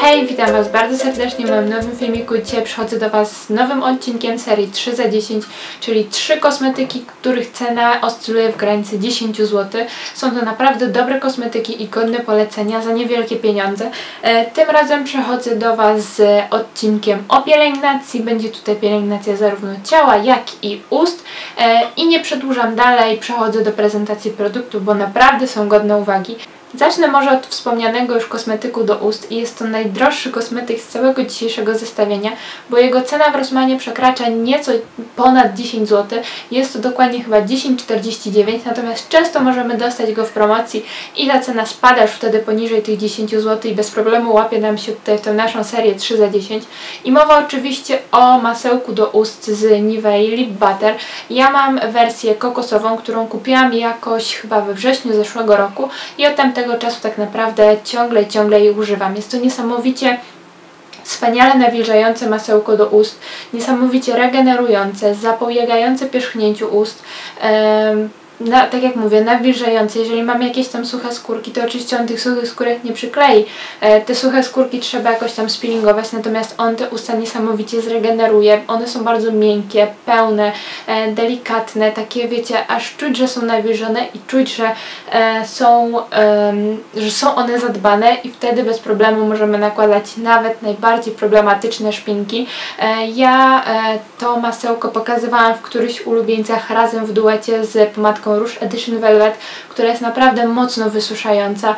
Hej, witam Was bardzo serdecznie w moim nowym filmiku. Dzisiaj przychodzę do Was z nowym odcinkiem serii 3 za 10, czyli 3 kosmetyki, których cena oscyluje w granicy 10 zł. Są to naprawdę dobre kosmetyki i godne polecenia za niewielkie pieniądze. Tym razem przychodzę do Was z odcinkiem o pielęgnacji. Będzie tutaj pielęgnacja zarówno ciała, jak i ust. I nie przedłużam dalej, przechodzę do prezentacji produktów, bo naprawdę są godne uwagi. Zacznę może od wspomnianego już kosmetyku do ust i jest to najdroższy kosmetyk z całego dzisiejszego zestawienia, bo jego cena w Rossmanie przekracza nieco ponad 10 zł. Jest to dokładnie chyba 10,49, natomiast często możemy dostać go w promocji i ta cena spada już wtedy poniżej tych 10 zł i bez problemu łapie nam się tutaj w tę naszą serię 3 za 10. I mowa oczywiście o masełku do ust z Nivei Lip Butter. Ja mam wersję kokosową, którą kupiłam jakoś chyba we wrześniu zeszłego roku i od tamtego czasu tak naprawdę ciągle jej używam. Jest to niesamowicie wspaniale nawilżające masełko do ust, niesamowicie regenerujące, zapobiegające pierzchnięciu ust, tak jak mówię, nawilżające. Jeżeli mamy jakieś tam suche skórki, to oczywiście on tych suchych skórek nie przyklei. Te suche skórki trzeba jakoś tam spilingować, natomiast on te usta niesamowicie zregeneruje. One są bardzo miękkie, pełne, delikatne, takie wiecie, aż czuć, że są nawilżone i czuć, że są one zadbane i wtedy bez problemu możemy nakładać nawet najbardziej problematyczne szpinki. Ja to masełko pokazywałam w którychś ulubieńcach razem w duecie z pomadką Rouge Edition Velvet, która jest naprawdę mocno wysuszająca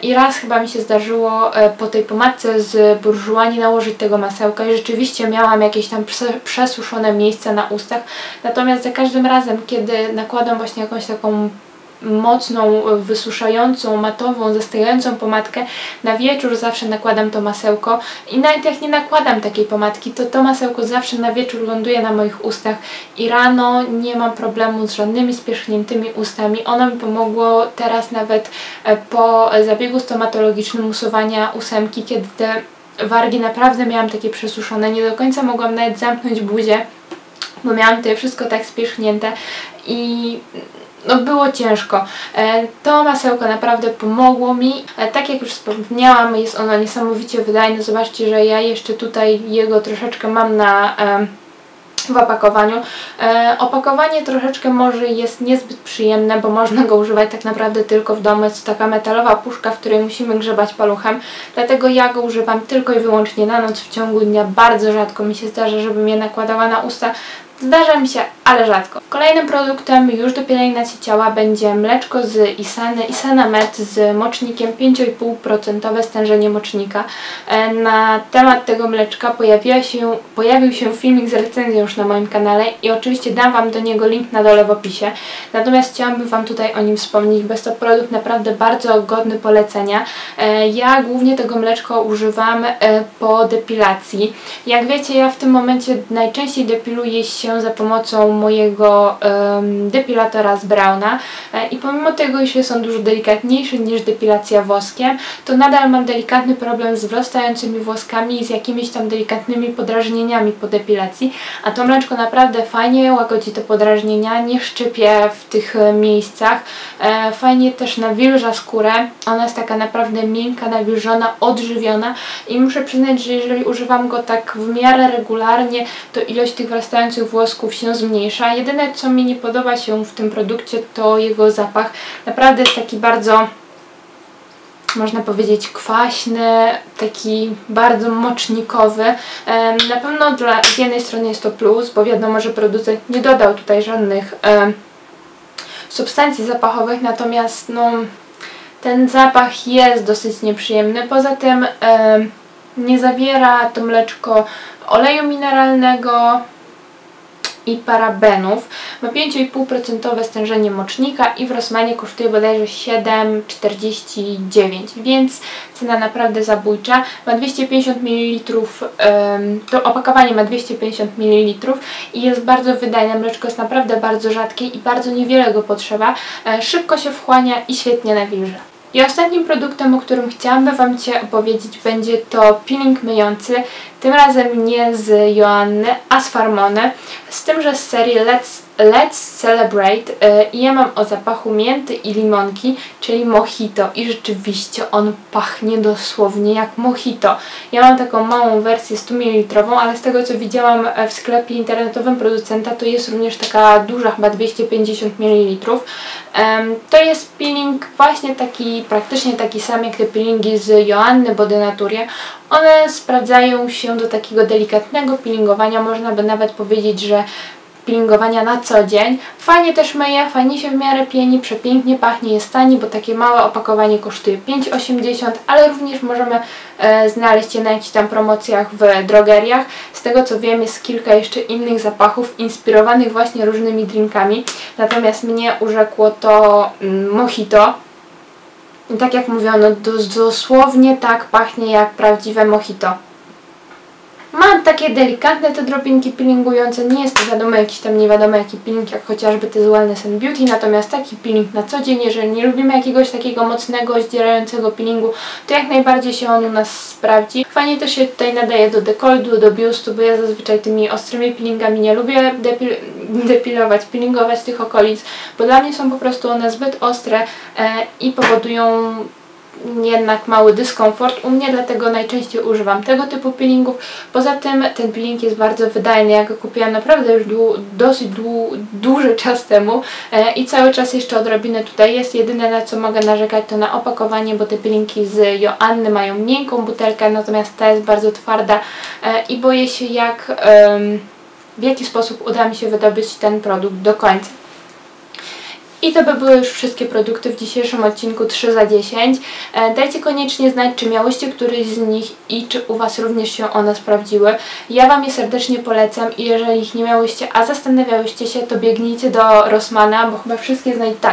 i raz chyba mi się zdarzyło po tej pomadce z Bourjois nie nałożyć tego masełka i rzeczywiście miałam jakieś tam przesuszone miejsca na ustach, natomiast za każdym razem, kiedy nakładam właśnie jakąś taką mocną, wysuszającą, matową, zastającą pomadkę, na wieczór zawsze nakładam to masełko i nawet jak nie nakładam takiej pomadki, to masełko zawsze na wieczór ląduje na moich ustach i rano nie mam problemu z żadnymi spierzchniętymi ustami. Ono mi pomogło teraz nawet po zabiegu stomatologicznym usuwania ósemki, kiedy te wargi naprawdę miałam takie przesuszone, nie do końca mogłam nawet zamknąć buzię, bo miałam tutaj wszystko tak spierzchnięte i no było ciężko. To masełko naprawdę pomogło mi. Tak jak już wspomniałam, jest ono niesamowicie wydajne. Zobaczcie, że ja jeszcze tutaj jego troszeczkę mam w opakowaniu. Opakowanie troszeczkę może jest niezbyt przyjemne, bo można go używać tak naprawdę tylko w domu. Jest to taka metalowa puszka, w której musimy grzebać paluchem. Dlatego ja go używam tylko i wyłącznie na noc w ciągu dnia. Bardzo rzadko mi się zdarza, żebym je nakładała na usta. Zdarza mi się, ale rzadko. Kolejnym produktem już do pielęgnacji ciała będzie mleczko z Isany, Isana Med z mocznikiem 5,5% stężenie mocznika. Na temat tego mleczka pojawił się filmik z recenzją już na moim kanale i oczywiście dam Wam do niego link na dole w opisie. Natomiast chciałabym Wam tutaj o nim wspomnieć, bo jest to produkt naprawdę bardzo godny polecenia. Ja głównie tego mleczka używam po depilacji. Jak wiecie, ja w tym momencie najczęściej depiluję się za pomocą mojego depilatora z Brauna i pomimo tego, iż jest on dużo delikatniejszy niż depilacja woskiem, to nadal mam delikatny problem z wrastającymi włoskami i z jakimiś tam delikatnymi podrażnieniami po depilacji, a to mleczko naprawdę fajnie łagodzi te podrażnienia, nie szczypie w tych miejscach, fajnie też nawilża skórę, ona jest taka naprawdę miękka, nawilżona, odżywiona i muszę przyznać, że jeżeli używam go tak w miarę regularnie, to ilość tych wrastających włosków się zmniejsza. Jedyne, co mi nie podoba się w tym produkcie, to jego zapach. Naprawdę jest taki bardzo, można powiedzieć, kwaśny, taki bardzo mocznikowy. Na pewno z jednej strony jest to plus, bo wiadomo, że producent nie dodał tutaj żadnych substancji zapachowych, natomiast no, ten zapach jest dosyć nieprzyjemny. Poza tym nie zawiera to mleczko oleju mineralnego i parabenów. Ma 5,5% stężenie mocznika i w Rossmanie kosztuje bodajże 7,49, więc cena naprawdę zabójcza. Ma 250 ml, to opakowanie ma 250 ml i jest bardzo wydajne. Mleczko jest naprawdę bardzo rzadkie i bardzo niewiele go potrzeba. Szybko się wchłania i świetnie nawilża. I ostatnim produktem, o którym chciałabym Wam dzisiaj opowiedzieć, będzie to peeling myjący. Tym razem nie z Joanny, a z Farmony. Z tym, że z serii Let's Celebrate i ja mam o zapachu mięty i limonki, czyli mojito i rzeczywiście on pachnie dosłownie jak mojito. Ja mam taką małą wersję 100 ml, ale z tego co widziałam w sklepie internetowym producenta, to jest również taka duża, chyba 250 ml. To jest peeling właśnie taki, praktycznie taki sam jak te peelingi z Joanny Body Naturie. One sprawdzają się do takiego delikatnego peelingowania, można by nawet powiedzieć, że peelingowania na co dzień. Fajnie też myje, fajnie się w miarę pieni, przepięknie pachnie, jest tani, bo takie małe opakowanie kosztuje 5,80, ale również możemy znaleźć je na jakichś tam promocjach w drogeriach. Z tego co wiem, jest kilka jeszcze innych zapachów inspirowanych właśnie różnymi drinkami, natomiast mnie urzekło to mojito. I tak jak mówiono, dosłownie tak pachnie jak prawdziwe mojito. Mam takie delikatne te drobinki peelingujące, nie jest to wiadomo jakiś tam nie wiadomo jaki peeling, jak chociażby te z Wellness and Beauty, natomiast taki peeling na co dzień, jeżeli nie lubimy jakiegoś takiego mocnego, zdzierającego peelingu, to jak najbardziej się on u nas sprawdzi. Fajnie też się tutaj nadaje do dekoldu, do biustu, bo ja zazwyczaj tymi ostrymi peelingami nie lubię peelingować tych okolic, bo dla mnie są po prostu one zbyt ostre i powodują jednak mały dyskomfort u mnie, dlatego najczęściej używam tego typu peelingów. Poza tym ten peeling jest bardzo wydajny, ja go kupiłam naprawdę już dosyć duży czas temu i cały czas jeszcze odrobinę tutaj jest. Jedyne na co mogę narzekać to na opakowanie, bo te peelingi z Joanny mają miękką butelkę, natomiast ta jest bardzo twarda i boję się w jaki sposób uda mi się wydobyć ten produkt do końca. I to by były już wszystkie produkty w dzisiejszym odcinku 3 za 10. Dajcie koniecznie znać, czy miałyście któryś z nich i czy u Was również się one sprawdziły. Ja Wam je serdecznie polecam i jeżeli ich nie miałyście, a zastanawiałyście się, to biegnijcie do Rossmana, bo chyba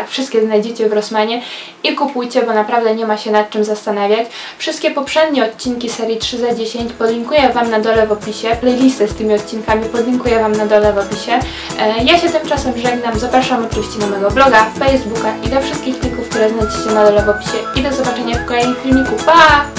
wszystkie znajdziecie w Rossmanie i kupujcie, bo naprawdę nie ma się nad czym zastanawiać. Wszystkie poprzednie odcinki serii 3 za 10 podlinkuję Wam na dole w opisie. Playlistę z tymi odcinkami podlinkuję Wam na dole w opisie. Ja się tymczasem żegnam, zapraszam oczywiście na mojego bloga, Facebooka i do wszystkich linków, które znajdziecie na dole w opisie i do zobaczenia w kolejnym filmiku. Pa!